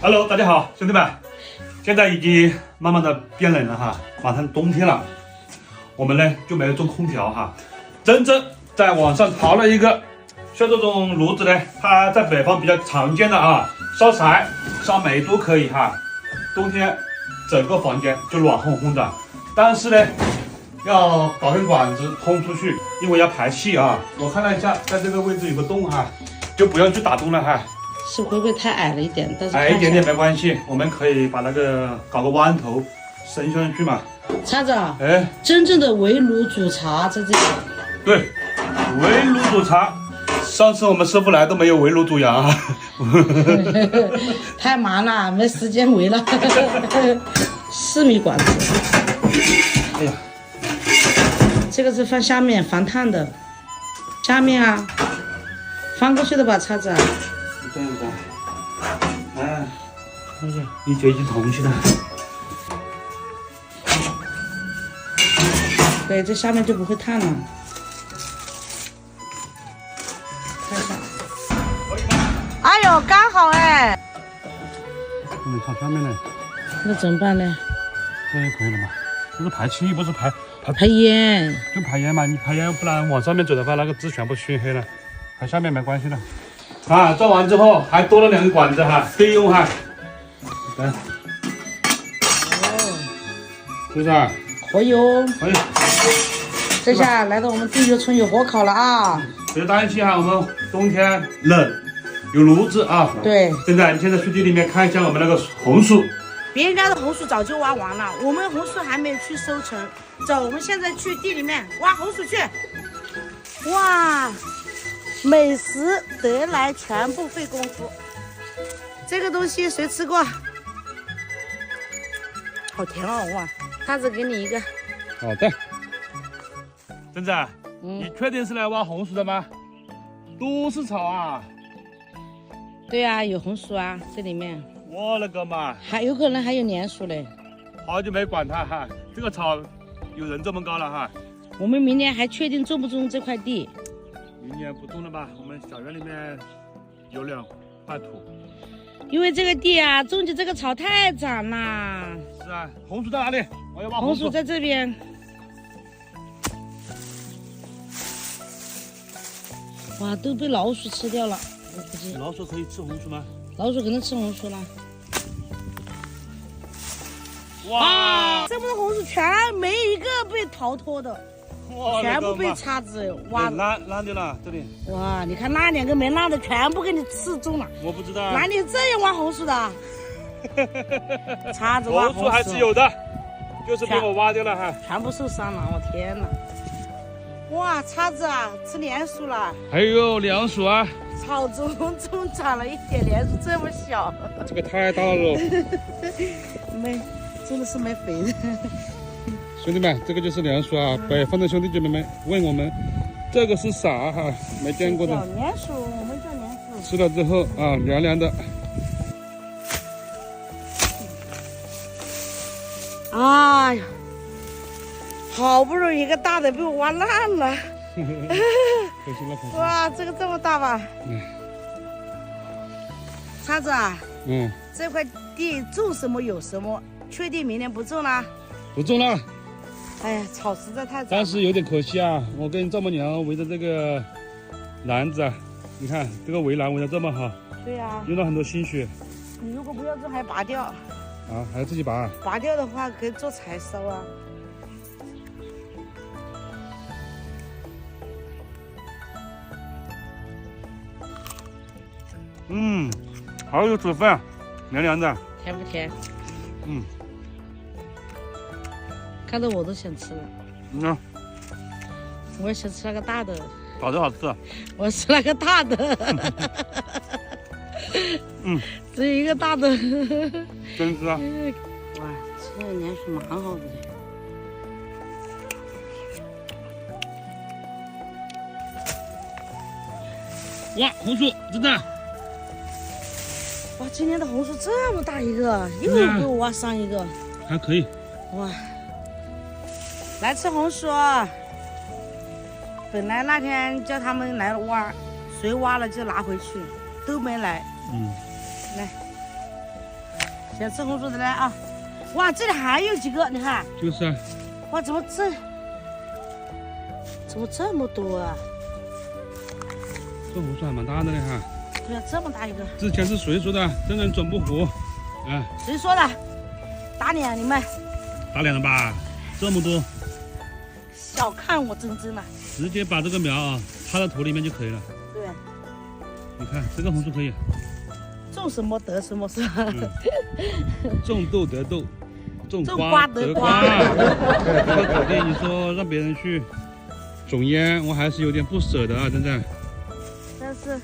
Hello， 大家好，兄弟们，现在已经慢慢的变冷了哈，马上冬天了，我们呢就没有装空调哈。真正在网上淘了一个，像这种炉子呢，它在北方比较常见的啊，烧柴、烧煤都可以哈。冬天整个房间就暖烘烘的，但是呢，要搞根管子通出去，因为要排气啊。我看了一下，在这个位置有个洞哈，就不用去打洞了哈。是会不会太矮了一点？但是矮一点点没关系，我们可以把那个搞个弯头伸上去嘛。叉子啊，哎，真正的围炉煮茶在这里。对，围炉煮茶。上次我们师傅来都没有围炉煮羊啊。太忙了，没时间围了。4米管子。哎呀，这个是放下面防烫的，下面啊，翻过去的吧，叉子啊。这样子，哎，哎呀，一节一斤铜去的。对，这下面就不会烫了。看一下。哎呦，刚好哎。你看下面呢？那怎么办呢？这样可以了嘛？这是排气，不是排烟。就排烟嘛，你排烟，不然往上面走的话，那个字全部熏黑了。排下面没关系的。啊，装完之后还多了2个管子哈，备用哈。来，哦，是不是啊？可以哦。可以。这下来到我们第1个春有火烤了啊！别担心哈，我们冬天冷，有炉子啊。对。现在你现在去地里面看一下我们那个红薯。别人家的红薯早就挖完了，我们红薯还没有去收成。走，我们现在去地里面挖红薯去。哇，美食得来全不费功夫。这个东西谁吃过？好甜哦！哇，叉子给你一个。好的。珍子，你确定是来挖红薯的吗？都是草啊。对啊，有红薯啊，这里面。我勒个妈！还有可能还有莲薯嘞。好久没管它哈，这个草有人这么高了哈。我们明年还确定种不种这块地？明年不种了吧？我们小院里面有2块土。因为这个地啊，种起这个草太长了。是啊，红薯在哪里？我要挖红薯在这边。哇，都被老鼠吃掉了，我估计。老鼠可以吃红薯吗？老鼠可能吃红薯了。哇，这么多红薯全没一个被逃脱的，全部被叉子挖烂掉了这里。哇，你看那2个没烂的，全部给你刺中了。我不知道。哪里这样挖红薯的？叉子挖红薯还是有的，就是被我挖掉了哈。全部受伤了，我天哪！哇，叉子啊，吃莲薯了。还有凉薯啊。草中长了一点莲薯，这么小。这个太大了喽。没，真的是没肥的。兄弟们，这个就是凉薯啊！北方的兄弟姐妹们问我们，这个是啥哈？没见过的。叫莲薯，我们叫莲薯。吃了之后啊，凉凉的。哎呀，好不容易一个大的被我挖烂了。可惜了，可惜了。哇，这个这么大吧？叉子啊，这块地种什么有什么，确定明年不种了？不种了。哎呀，草实在太长了。但是有点可惜啊，我跟丈母娘围着这个篮子啊，你看这个围栏围得这么好。对呀。用了很多心血。你如果不要种，还拔掉。啊，还要自己拔。拔掉的话可以做柴烧啊。好有水分，凉凉的。甜不甜？看到我都想吃了。我也想吃那个大的。早就好吃。我吃那个大的。只有一个大的。真吃啊！哇，吃了莲薯蛮好的。哇，红薯真的。哇，今年的红薯这么大一个，又给我挖上一个。还可以。哇，来吃红薯。本来那天叫他们来挖，谁挖了就拿回去，都没来。来，先吃红薯的来啊！哇，这里还有几个，你看，就是啊，哇，怎么这么多啊？这红薯还蛮大的嘞哈。对啊，这么大一个。之前是谁说的？真人总不服。啊，谁说的？打脸你们！打脸了吧？这么多，小看我珍珍了。直接把这个苗啊插到土里面就可以了。对，你看这个红薯可以。种什么得什么是吧？种豆得豆，种瓜瓜得瓜。得瓜。这个土地，你说让别人去种烟，我还是有点不舍得啊，真的。但是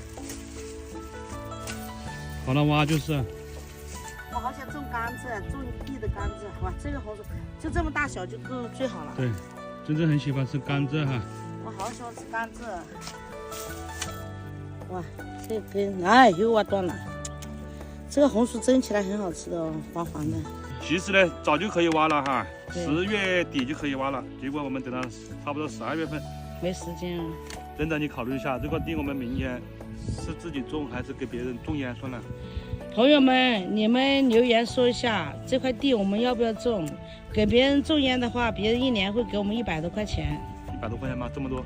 好了，挖就是。我好想种甘蔗，种一地的甘蔗。哇，这个红薯就这么大小就够最好了。对，真正很喜欢吃甘蔗哈。我好喜欢吃甘蔗。哇，这根哎呦我断了。这个红薯蒸起来很好吃的哦，黄黄的。其实呢，早就可以挖了哈对，10月底就可以挖了。结果我们等到差不多12月份。没时间啊。真的，你考虑一下，这块地我们明年是自己种还是给别人种烟算了？朋友们，你们留言说一下，这块地我们要不要种？给别人种烟的话，别人1年会给我们100多块钱。 100多块钱吗？这么多？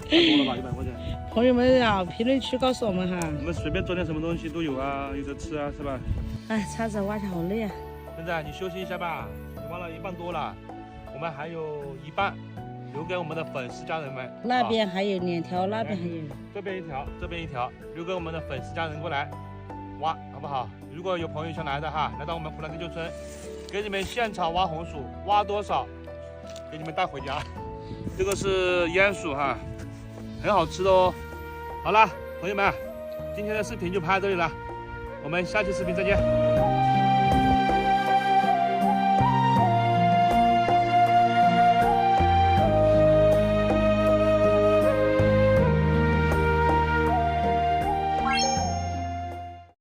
太多了吧，100块钱。朋友们啊，评论区告诉我们哈。我们随便做点什么东西都有啊，有的吃啊，是吧？哎，叉子挖起来好累啊。现在你休息一下吧，你挖了1半多了，我们还有1半留给我们的粉丝家人们。那边还有2条，那边还有。这边1条，这边1条，留给我们的粉丝家人过来挖，好不好？如果有朋友想来的哈，来到我们湖南地球村，给你们现场挖红薯，挖多少，给你们带回家。这个是烟薯哈，很好吃的哦。好啦，朋友们，今天的视频就拍到这里了，我们下期视频再见。